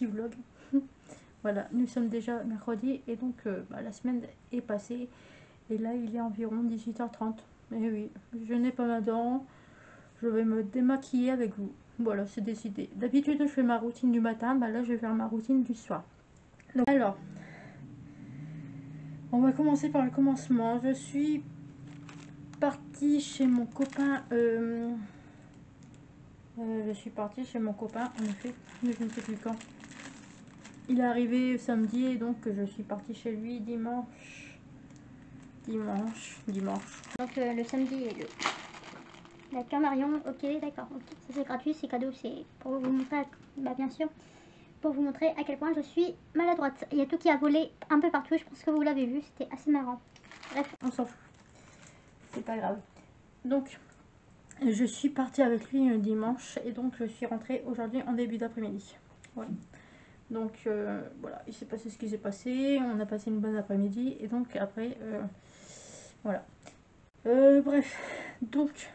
Vlog. Voilà, nous sommes déjà mercredi et donc la semaine est passée. Et là, il est environ 18h30. Et oui, je n'ai pas ma dent. Je vais me démaquiller avec vous. Voilà, c'est décidé. D'habitude, je fais ma routine du matin. Là, je vais faire ma routine du soir. Donc, alors, on va commencer par le commencement. Je suis partie chez mon copain. Je suis partie chez mon copain, en effet, mais je ne sais plus quand. Il est arrivé samedi et donc je suis partie chez lui dimanche. Donc le samedi et le... D'accord Marion, ok, d'accord. Ok. Ça c'est gratuit, c'est cadeau, c'est pour vous montrer, bien sûr, pour vous montrer à quel point je suis maladroite. Il y a tout qui a volé un peu partout, je pense que vous l'avez vu, c'était assez marrant. Bref. On s'en fout. C'est pas grave. Donc, je suis partie avec lui dimanche et donc je suis rentrée aujourd'hui en début d'après-midi. Voilà. Donc voilà, il s'est passé ce qui s'est passé, on a passé une bonne après-midi et donc après, voilà. Bref, donc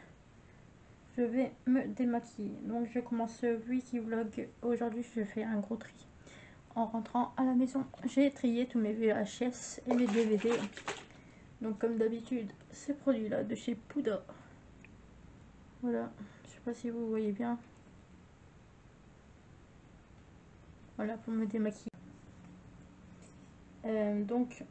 je vais me démaquiller. Donc je commence ce wiki vlog. Aujourd'hui, je fais un gros tri. En rentrant à la maison, j'ai trié tous mes VHS et mes DVD. Donc comme d'habitude, ces produits-là de chez Pouda. Voilà, je sais pas si vous voyez bien. Voilà, pour me démaquiller. Donc,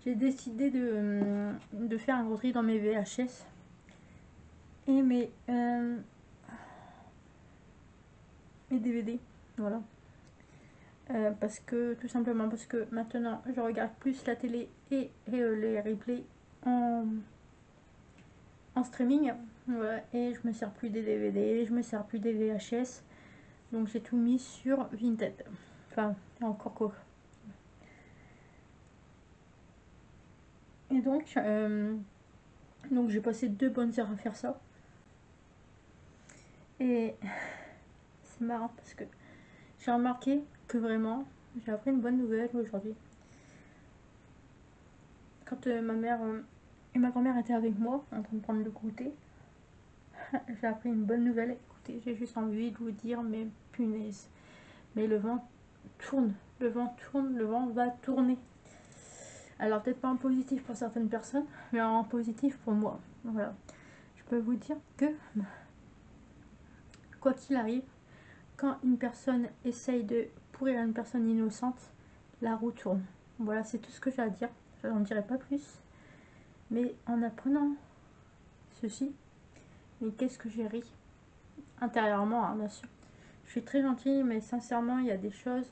j'ai décidé de faire un gros tri dans mes VHS et mes DVD. Voilà. Parce que, tout simplement, parce que maintenant, je regarde plus la télé et les replays en streaming. Voilà, et je me sers plus des DVD, je me sers plus des VHS. Donc, j'ai tout mis sur Vinted. Enfin, encore quoi. Et donc j'ai passé 2 bonnes heures à faire ça. Et c'est marrant parce que j'ai remarqué que vraiment, j'ai appris une bonne nouvelle aujourd'hui. Quand ma mère et ma grand-mère étaient avec moi en train de prendre le goûter, j'ai appris une bonne nouvelle. Écoutez, j'ai juste envie de vous dire, mais punaise, mais le vent tourne, le vent tourne, le vent va tourner. Alors peut-être pas en positif pour certaines personnes, mais en positif pour moi. Voilà. Je peux vous dire que, quoi qu'il arrive, quand une personne essaye de pourrir une personne innocente, la roue tourne. Voilà, c'est tout ce que j'ai à dire. Je n'en dirai pas plus. Mais en apprenant ceci, mais qu'est-ce que j'ai ri intérieurement, hein, bien sûr. Je suis très gentille, mais sincèrement, il y a des choses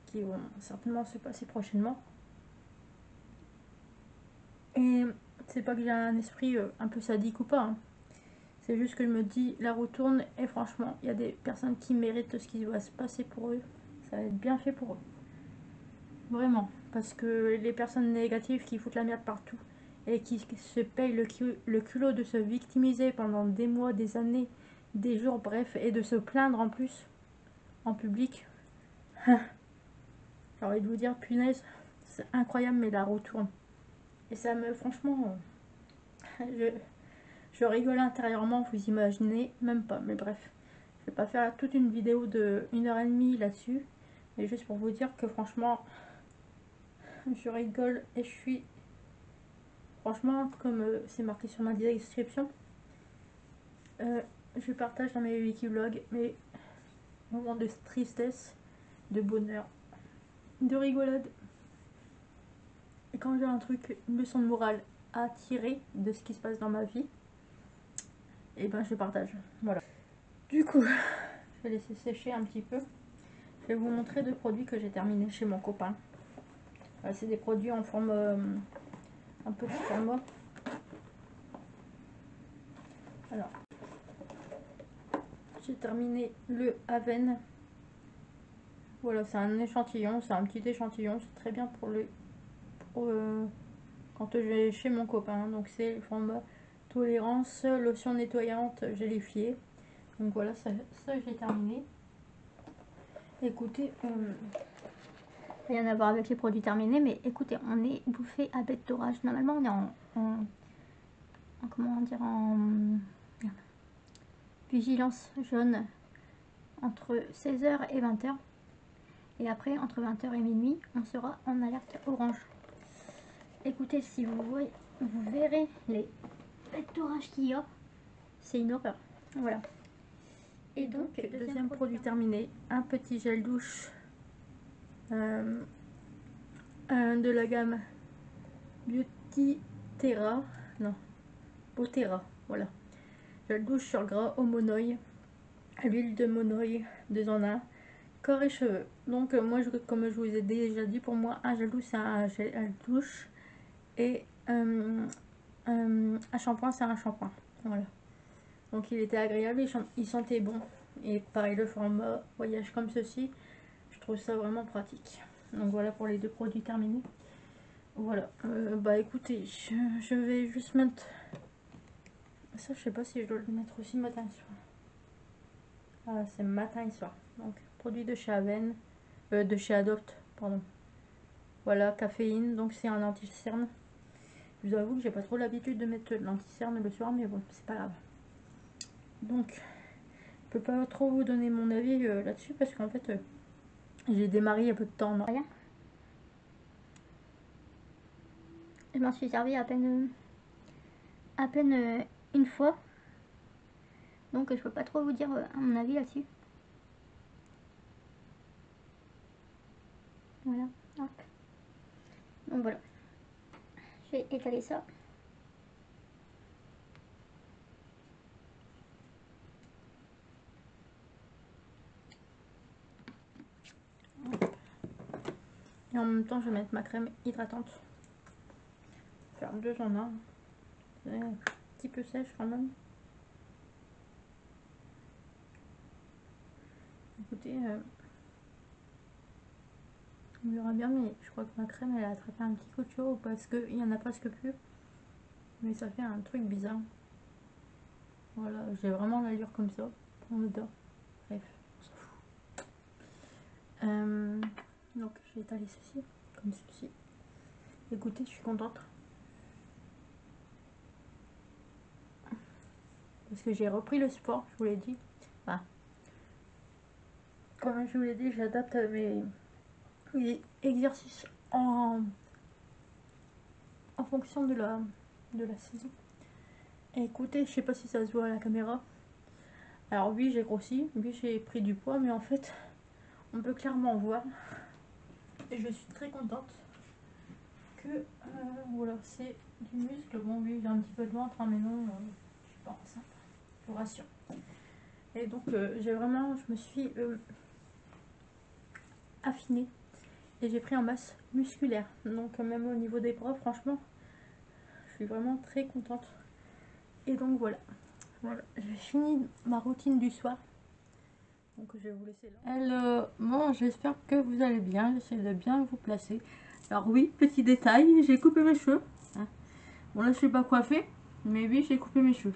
qui vont certainement se passer prochainement. Et c'est pas que j'ai un esprit un peu sadique ou pas. Hein. C'est juste que je me dis, la roue tourne et franchement, il y a des personnes qui méritent ce qui va se passer pour eux. Ça va être bien fait pour eux. Vraiment. Parce que les personnes négatives qui foutent la merde partout et qui se payent le culot de se victimiser pendant des mois, des années, des jours, bref, et de se plaindre en plus, en public. J'ai envie de vous dire, punaise, c'est incroyable, mais la roue tourne. Et ça me, franchement, je rigole intérieurement, vous imaginez même pas, mais bref. Je vais pas faire toute une vidéo de 1h30 là-dessus, mais juste pour vous dire que franchement, je rigole et je suis... Franchement, comme c'est marqué sur ma description, je partage dans mes wikivlogs mes moments de tristesse, de bonheur, de rigolade. Et quand j'ai un truc, une leçon de morale à tirer de ce qui se passe dans ma vie, et ben je partage. Voilà. Du coup, je vais laisser sécher un petit peu. Je vais vous montrer 2 produits que j'ai terminés chez mon copain. C'est des produits en forme un petit format. Alors, j'ai terminé le Aven. Voilà, c'est un échantillon, c'est un petit échantillon, c'est très bien pour quand je vais chez mon copain. Donc c'est le format tolérance, lotion nettoyante gélifiée. Donc voilà, ça j'ai terminé. Écoutez, rien à voir avec les produits terminés, mais écoutez, on est bouffé à bête d'orage. Normalement, on est en comment dire, en vigilance jaune entre 16 h et 20 h. Et après, entre 20 h et minuit, on sera en alerte orange. Écoutez, si vous voyez, vous verrez les d'orage qu'il y a. C'est une horreur. Voilà. Et donc, deuxième produit terminé. Un petit gel douche de la gamme Beauty Terra. Non, Botera. Voilà. Gel douche sur gras au monoï. À l'huile de monoï, 2 en 1. Corps et cheveux. Donc, moi, comme je vous ai déjà dit, pour moi, un gel douche, c'est un gel douche. Et un shampoing, c'est un shampoing. Voilà. Donc il était agréable, il sentait bon. Et pareil, le format voyage comme ceci, je trouve ça vraiment pratique. Donc voilà pour les 2 produits terminés. Voilà, bah écoutez, je vais juste mettre... Ça, je sais pas si je dois le mettre aussi matin et soir. Ah, c'est matin et soir. Donc, produit de chez Aven, de chez Adopt, pardon. Voilà, caféine, donc c'est un anti-cerne. Je vous avoue que j'ai pas trop l'habitude de mettre de l'anti-cerne le soir, mais bon, c'est pas grave. Donc, je peux pas trop vous donner mon avis là-dessus parce qu'en fait, j'ai démarré il y a peu de temps. Non. Rien. Je m'en suis servi à peine une fois. Donc, je peux pas trop vous dire mon avis là-dessus. Voilà. Hop. Donc voilà. Je vais étaler ça. Et en même temps, je vais mettre ma crème hydratante. Faire 2 en 1. C'est un petit peu sèche quand même. Écoutez, on verra bien, mais je crois que ma crème, elle a attrapé un petit coup de chaud parce qu'il n'y en a presque plus. Mais ça fait un truc bizarre. Voilà, j'ai vraiment l'allure comme ça, pour l'odeur. Bref, on s'en fout. Donc, je vais étaler ceci, comme ceci. Écoutez, je suis contente. Parce que j'ai repris le sport, je vous l'ai dit. Enfin, comme je vous l'ai dit, j'adapte mes exercices en fonction de la saison. Et écoutez, je sais pas si ça se voit à la caméra. Alors oui, j'ai grossi, oui, j'ai pris du poids, mais en fait, on peut clairement voir. Et je suis très contente que, voilà, c'est du muscle. Bon, oui, j'ai un petit peu de ventre, hein, mais non, je suis pas enceinte, je vous rassure. Et donc, j'ai vraiment, je me suis affinée et j'ai pris en masse musculaire. Donc, même au niveau des bras, franchement, je suis vraiment très contente. Et donc, voilà. Voilà, j'ai fini ma routine du soir. Donc je vais vous laisser là. Bon, j'espère que vous allez bien. J'essaie de bien vous placer. Alors oui, petit détail, j'ai coupé mes cheveux. Hein. Bon là je suis pas coiffée, mais oui j'ai coupé mes cheveux.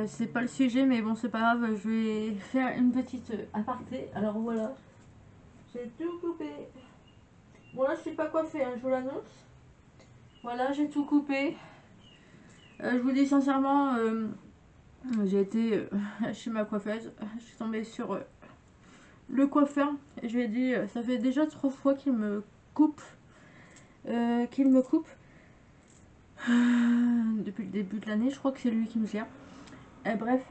C'est pas le sujet, mais bon c'est pas grave. Je vais faire une petite aparté. Alors voilà, j'ai tout coupé. Bon là je suis pas coiffée, hein, je vous l'annonce. Voilà, j'ai tout coupé. Je vous dis sincèrement, j'ai été chez ma coiffeuse. Je suis tombée sur le coiffeur. Et je lui ai dit, ça fait déjà 3 fois qu'il me coupe. Depuis le début de l'année. Je crois que c'est lui qui me gère. Et bref.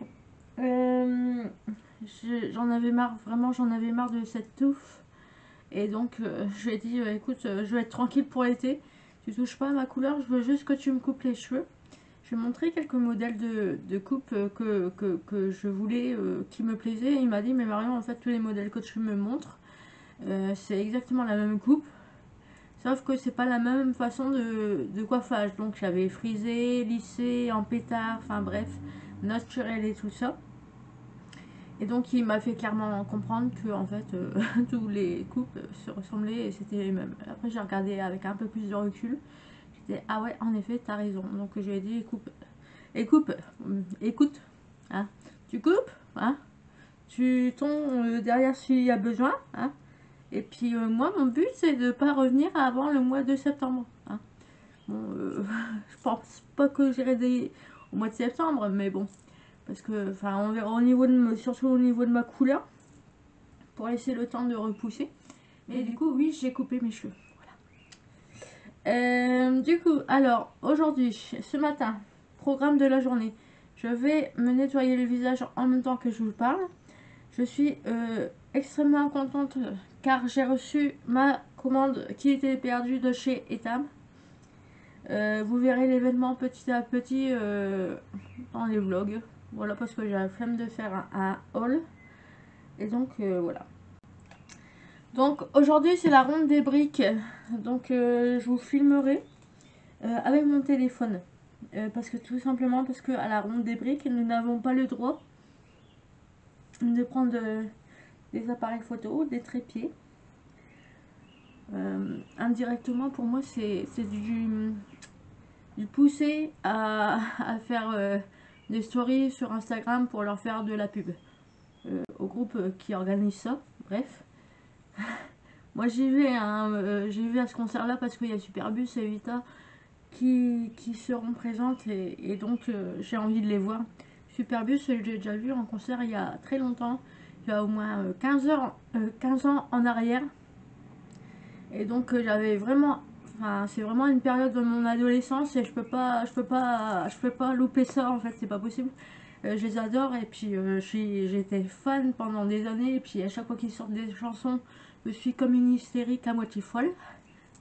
J'en avais marre. Vraiment, j'en avais marre de cette touffe. Et donc, je lui ai dit, écoute, je vais être tranquille pour l'été. Tu touches pas à ma couleur. Je veux juste que tu me coupes les cheveux. Je vais montrer quelques modèles de coupe que je voulais, qui me plaisaient. Il m'a dit, mais Marion, en fait, tous les modèles que tu me montres, c'est exactement la même coupe. Sauf que c'est pas la même façon de coiffage. Donc, j'avais frisé, lissé, en pétard, enfin bref, naturel et tout ça. Et donc, il m'a fait clairement comprendre que, en fait, tous les coupes se ressemblaient et c'était les mêmes. Après, j'ai regardé avec un peu plus de recul. Ah ouais, en effet, t'as raison. Donc j'ai dit, écoute, hein, tu coupes, hein, tu tombes derrière s'il y a besoin, hein, et puis moi, mon but, c'est de pas revenir avant le mois de septembre, hein. Bon, je pense pas que j'irai au mois de septembre, mais bon, parce que, enfin, on verra au niveau de, surtout au niveau de ma couleur, pour laisser le temps de repousser. Et du coup, oui, j'ai coupé mes cheveux. Voilà. Du coup, alors, aujourd'hui, ce matin, programme de la journée. Je vais me nettoyer le visage en même temps que je vous parle. Je suis extrêmement contente car j'ai reçu ma commande qui était perdue de chez Etam. Vous verrez l'événement petit à petit dans les vlogs. Voilà, parce que j'ai la flemme de faire un haul. Et donc, voilà. Donc, aujourd'hui, c'est la ronde des briques. Donc, je vous filmerai avec mon téléphone. Parce que tout simplement, parce que à la ronde des briques, nous n'avons pas le droit de prendre des appareils photo, des trépieds. Indirectement, pour moi, c'est du pousser à faire des stories sur Instagram pour leur faire de la pub au groupe qui organise ça. Bref, moi j'y vais, hein, j'y vais à ce concert là parce qu'il y a Superbus et Vita qui seront présentes et donc j'ai envie de les voir. Superbus, j'ai déjà vu en concert il y a très longtemps, il y a au moins 15 ans en arrière. Et donc j'avais vraiment, enfin c'est vraiment une période de mon adolescence et je peux pas louper ça en fait, c'est pas possible. Je les adore et puis j'étais fan pendant des années et puis à chaque fois qu'ils sortent des chansons, je suis comme une hystérique à moitié folle.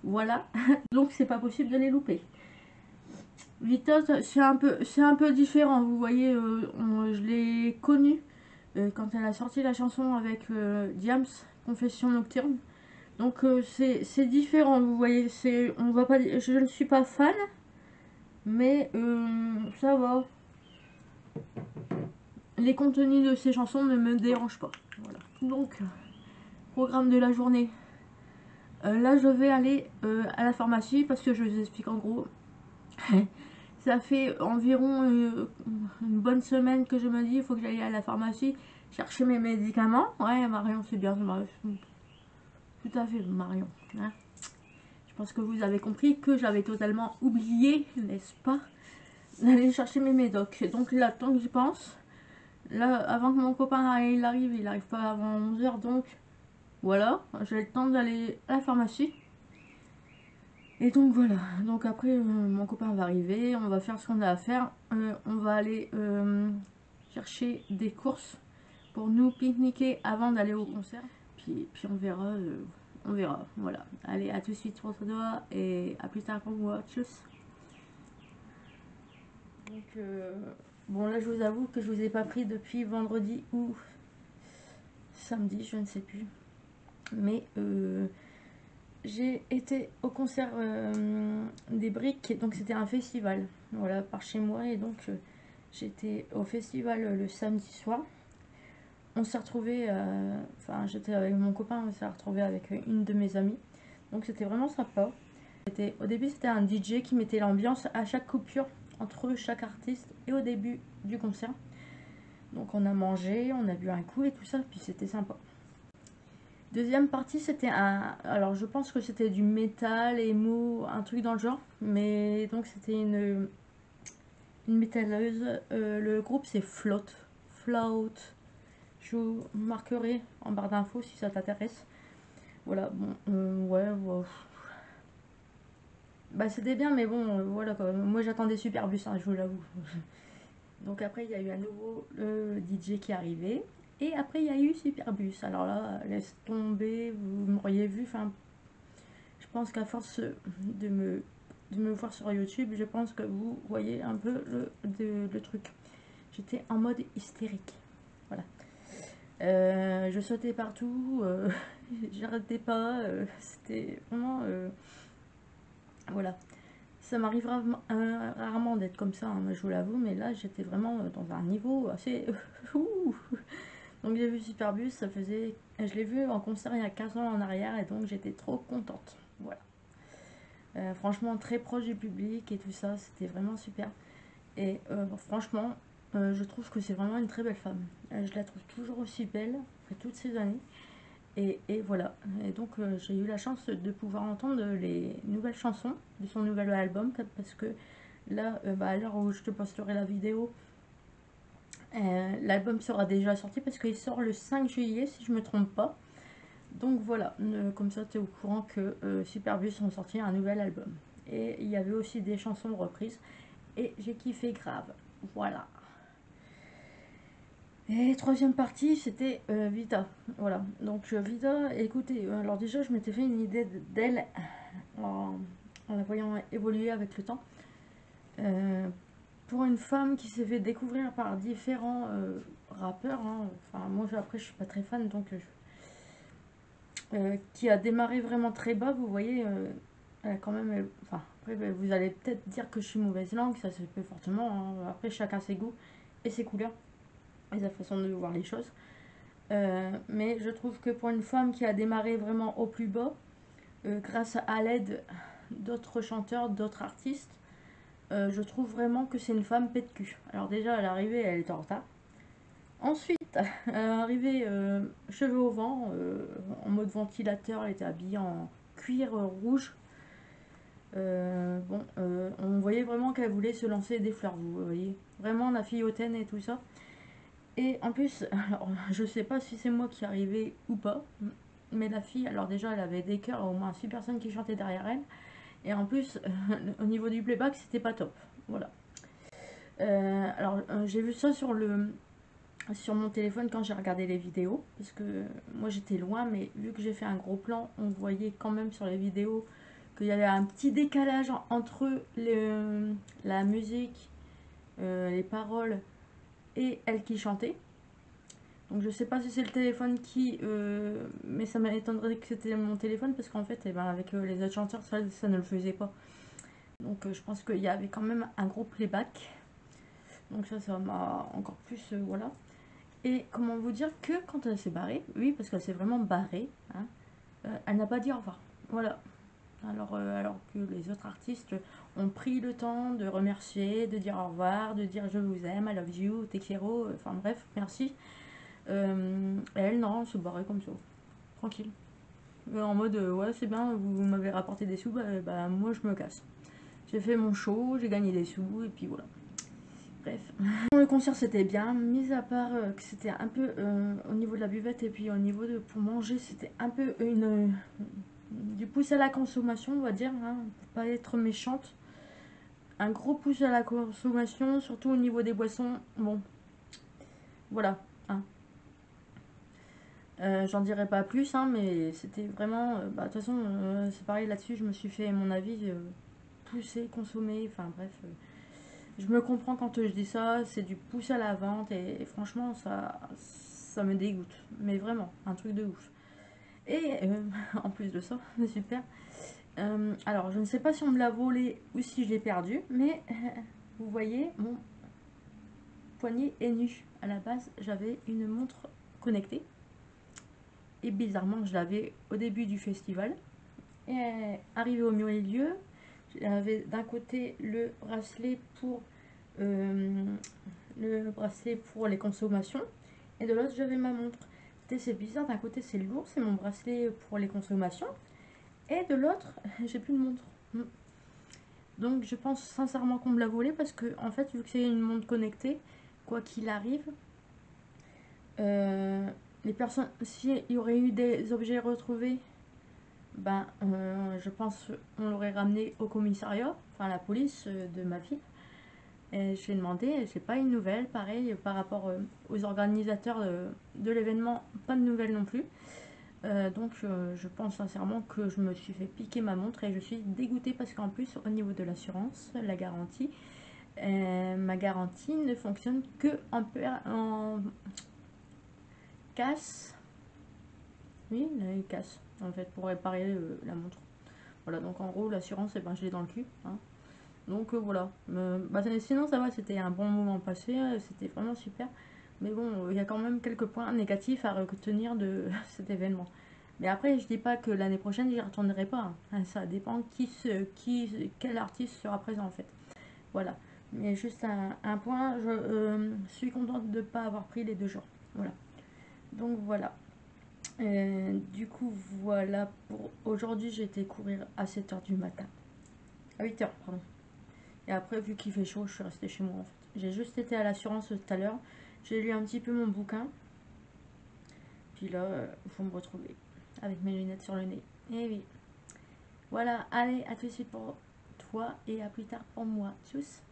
Voilà, donc c'est pas possible de les louper. Vita, c'est un peu différent, vous voyez, je l'ai connue quand elle a sorti la chanson avec Diams, Confession Nocturne. Donc c'est différent, vous voyez, on va pas, je ne suis pas fan, mais ça va. Les contenus de ces chansons ne me dérangent pas. Voilà. Donc, programme de la journée. Là, je vais aller à la pharmacie parce que je vous explique en gros. Ça fait environ une bonne semaine que je me dis il faut que j'aille à la pharmacie chercher mes médicaments. Ouais, Marion, c'est bien. Tout à fait, Marion. Hein. Je pense que vous avez compris que j'avais totalement oublié, n'est-ce pas, d'aller chercher mes médocs. Donc là, tant que j'y pense, là, avant que mon copain il arrive pas avant 11 h, donc voilà, j'ai le temps d'aller à la pharmacie. Et donc voilà, donc après mon copain va arriver, on va faire ce qu'on a à faire, on va aller chercher des courses pour nous pique-niquer avant d'aller au concert. Puis on verra, voilà. Allez, à tout de suite pour toi et à plus tard pour moi, tchuss. Donc bon là je vous avoue que je vous ai pas pris depuis vendredi ou samedi, je ne sais plus. Mais j'ai été au concert des briques, donc c'était un festival, voilà, par chez moi. Et donc j'étais au festival le samedi soir. On s'est retrouvés, enfin j'étais avec mon copain, on s'est retrouvé avec une de mes amies. Donc c'était vraiment sympa. Au début c'était un DJ qui mettait l'ambiance à chaque coupure entre chaque artiste et au début du concert. Donc on a mangé, on a bu un coup et tout ça, puis c'était sympa. Deuxième partie, c'était alors je pense que c'était du métal, emo, un truc dans le genre. Mais donc c'était une métalleuse. Le groupe c'est Float. Je vous marquerai en barre d'infos si ça t'intéresse. Voilà, bon, ouais, bah c'était bien, mais bon, voilà quoi. Moi j'attendais Superbus, hein, je vous l'avoue. Donc après il y a eu à nouveau le DJ qui est arrivé. Et après il y a eu Superbus. Alors là, laisse tomber, vous m'auriez vu, enfin, je pense qu'à force de me voir sur YouTube, je pense que vous voyez un peu le truc. J'étais en mode hystérique. Voilà. Je sautais partout, j'arrêtais pas, c'était vraiment... voilà. Ça m'arrive rarement d'être comme ça, hein, je vous l'avoue, mais là j'étais vraiment dans un niveau assez... Donc j'ai vu Superbus, ça faisait... Je l'ai vu en concert il y a 15 ans en arrière et donc j'étais trop contente. Voilà. Franchement très proche du public et tout ça, c'était vraiment super. Et franchement, je trouve que c'est vraiment une très belle femme. Je la trouve toujours aussi belle après toutes ces années. Et voilà. Et donc j'ai eu la chance de pouvoir entendre les nouvelles chansons de son nouvel album. Parce que là, à l'heure où je te posterai la vidéo, L'album sera déjà sorti parce qu'il sort le 5 juillet si je me trompe pas. Donc voilà, comme ça tu es au courant que Superbus ont sorti un nouvel album. Et il y avait aussi des chansons reprises. Et j'ai kiffé grave. Voilà. Et troisième partie, c'était Vita. Voilà. Donc Vita, écoutez, alors déjà je m'étais fait une idée d'elle en la voyant évoluer avec le temps. Pour une femme qui s'est fait découvrir par différents rappeurs, hein, enfin moi après je suis pas très fan donc qui a démarré vraiment très bas, vous voyez, elle a quand même, enfin après vous allez peut-être dire que je suis mauvaise langue, ça se peut fortement, hein. Après chacun ses goûts et ses couleurs et sa façon de voir les choses. Mais je trouve que pour une femme qui a démarré vraiment au plus bas, grâce à l'aide d'autres chanteurs, d'autres artistes, je trouve vraiment que c'est une femme pète cul. Alors déjà, à l'arrivée, elle était en retard. Ensuite, arrivée cheveux au vent, en mode ventilateur, elle était habillée en cuir rouge. On voyait vraiment qu'elle voulait se lancer des fleurs, vous voyez. Vraiment la fille hautaine et tout ça. Et en plus, alors, je sais pas si c'est moi qui arrivais ou pas, mais la fille, alors déjà, elle avait des chœurs, au moins 6 personnes qui chantaient derrière elle. Et en plus, au niveau du playback, c'était pas top. Voilà. J'ai vu ça sur mon téléphone quand j'ai regardé les vidéos, parce que moi j'étais loin, mais vu que j'ai fait un gros plan, on voyait quand même sur les vidéos qu'il y avait un petit décalage entre la musique, les paroles et elle qui chantait. Donc je sais pas si c'est le téléphone mais ça m'étonnerait que c'était mon téléphone, parce qu'en fait, avec les autres chanteurs, ça ne le faisait pas. Donc je pense qu'il y avait quand même un gros playback. Donc ça m'a encore plus, voilà. Et comment vous dire que quand elle s'est barrée, oui, parce qu'elle s'est vraiment barrée, hein, elle n'a pas dit au revoir. Voilà. Alors que les autres artistes ont pris le temps de remercier, de dire au revoir, de dire je vous aime, I love you, te quiero, enfin bref, merci. Elle, non, elle se barrait comme ça, tranquille. En mode, ouais, c'est bien, vous m'avez rapporté des sous, moi je me casse. J'ai fait mon show, j'ai gagné des sous, et puis voilà. Bref. Le concert c'était bien, mis à part que c'était un peu au niveau de la buvette et puis au niveau de pour manger, c'était un peu du pouce à la consommation, on va dire, hein, pour pas être méchante. Un gros pouce à la consommation, surtout au niveau des boissons. Bon, voilà. Hein. J'en dirai pas plus, hein, mais c'était vraiment. De toute façon, c'est pareil là-dessus, je me suis fait mon avis pousser, consommer, enfin bref. Je me comprends quand je dis ça, c'est du pouce à la vente et franchement ça me dégoûte. Mais vraiment, un truc de ouf. Et en plus de ça, c'est super. Alors je ne sais pas si on me l'a volé ou si je l'ai perdu, mais vous voyez, mon poignet est nu. À la base, j'avais une montre connectée. Et bizarrement, je l'avais au début du festival. Et arrivé au milieu, j'avais d'un côté euh, le bracelet pour les consommations et de l'autre j'avais ma montre. C'est bizarre, d'un côté c'est lourd, c'est mon bracelet pour les consommations et de l'autre j'ai plus de montre. Donc je pense sincèrement qu'on me l'a volé parce que en fait vu que c'est une montre connectée, quoi qu'il arrive, les personnes, s'il y aurait eu des objets retrouvés, je pense on l'aurait ramené au commissariat, enfin la police de ma ville. Et je lui ai demandé, j'ai pas une nouvelle, pareil, par rapport aux organisateurs de l'événement, pas de nouvelles non plus. Donc je pense sincèrement que je me suis fait piquer ma montre et je suis dégoûtée parce qu'en plus au niveau de l'assurance, la garantie, ma garantie ne fonctionne que en casse. Oui, il casse en fait pour réparer la montre. Voilà, donc en gros l'assurance, je l'ai dans le cul. Hein. Donc voilà. Sinon ça va, c'était un bon moment passé, c'était vraiment super. Mais bon, il y a quand même quelques points négatifs à retenir de cet événement. Mais après, je dis pas que l'année prochaine, j'y retournerai pas. Hein. Ça dépend quel artiste sera présent en fait. Voilà. Mais juste un point, je suis contente de ne pas avoir pris les 2 jours. Voilà. Donc voilà. Du coup, voilà pour aujourd'hui. J'ai été courir à 7h du matin. À 8h, pardon. Et après, vu qu'il fait chaud, je suis restée chez moi en fait. J'ai juste été à l'assurance tout à l'heure. J'ai lu un petit peu mon bouquin. Puis là, faut me retrouver avec mes lunettes sur le nez. Et oui. Voilà, allez, à tout de suite pour toi et à plus tard pour moi. Tchuss.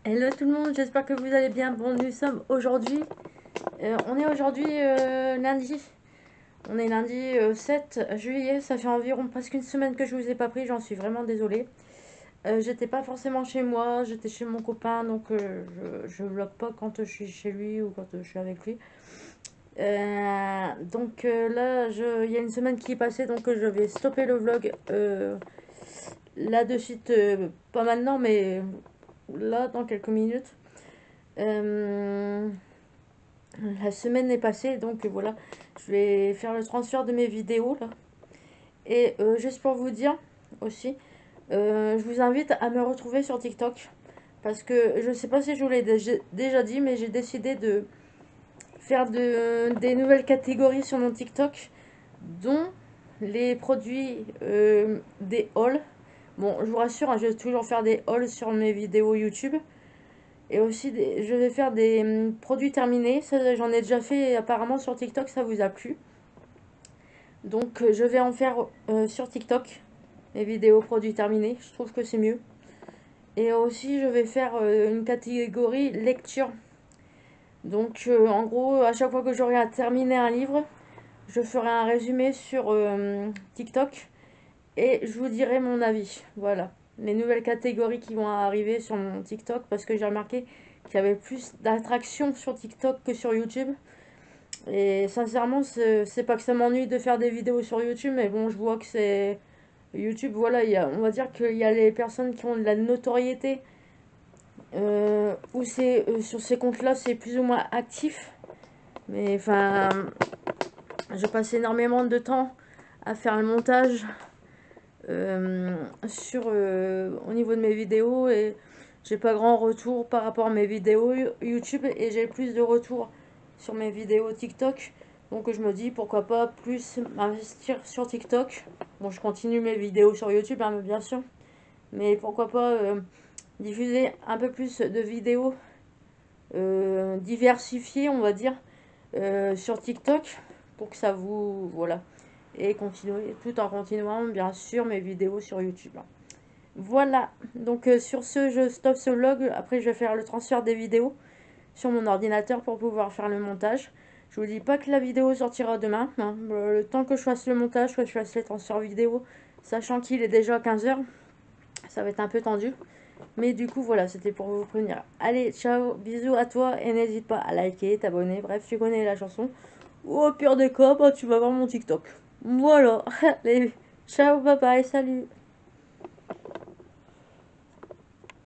Hello tout le monde, j'espère que vous allez bien. Bon, nous sommes aujourd'hui, on est aujourd'hui lundi. On est lundi 7 juillet, ça fait environ presque une semaine que je vous ai pas pris, j'en suis vraiment désolée. J'étais pas forcément chez moi, j'étais chez mon copain, donc je vlog pas quand je suis chez lui ou quand je suis avec lui. Donc là, il y a une semaine qui est passée, donc je vais stopper le vlog là de suite, pas maintenant, mais là dans quelques minutes. La semaine est passée, donc voilà, je vais faire le transfert de mes vidéos là. Et juste pour vous dire aussi, je vous invite à me retrouver sur TikTok, parce que je sais pas si je vous l'ai déjà dit, mais j'ai décidé de faire des nouvelles catégories sur mon TikTok, dont les produits des hauls. Bon, je vous rassure, hein, je vais toujours faire des hauls sur mes vidéos YouTube. Et aussi, je vais faire des produits terminés. Ça, j'en ai déjà fait apparemment sur TikTok, ça vous a plu. Donc, je vais en faire sur TikTok, mes vidéos produits terminés. Je trouve que c'est mieux. Et aussi, je vais faire une catégorie lecture. Donc, en gros, à chaque fois que j'aurai terminé un livre, je ferai un résumé sur TikTok. Et je vous dirai mon avis. Voilà. Les nouvelles catégories qui vont arriver sur mon TikTok, parce que j'ai remarqué qu'il y avait plus d'attractions sur TikTok que sur YouTube. Et sincèrement, c'est pas que ça m'ennuie de faire des vidéos sur YouTube, mais bon, je vois que c'est YouTube, voilà, on va dire qu'il y a les personnes qui ont de la notoriété, où c'est sur ces comptes-là, c'est plus ou moins actif. Mais enfin, je passe énormément de temps à faire le montage au niveau de mes vidéos, et j'ai pas grand retour par rapport à mes vidéos YouTube, et j'ai plus de retours sur mes vidéos TikTok. Donc je me dis pourquoi pas plus m'investir sur TikTok. Bon, je continue mes vidéos sur YouTube, hein, bien sûr, mais pourquoi pas diffuser un peu plus de vidéos diversifiées, on va dire, sur TikTok, pour que ça vous... Voilà. Et continuer, tout en continuant bien sûr mes vidéos sur YouTube. Voilà, donc sur ce, je stoppe ce vlog. Après, je vais faire le transfert des vidéos sur mon ordinateur pour pouvoir faire le montage. Je vous dis pas que la vidéo sortira demain, hein. Le temps que je fasse le montage, que je fasse les transferts vidéo, sachant qu'il est déjà 15 h, ça va être un peu tendu. Mais du coup, voilà, c'était pour vous prévenir. Allez, ciao, bisous à toi, et n'hésite pas à liker, t'abonner, bref, tu connais la chanson. Ou au pire des cas, bah, tu vas voir mon TikTok. Voilà, allez, ciao, bye bye, salut.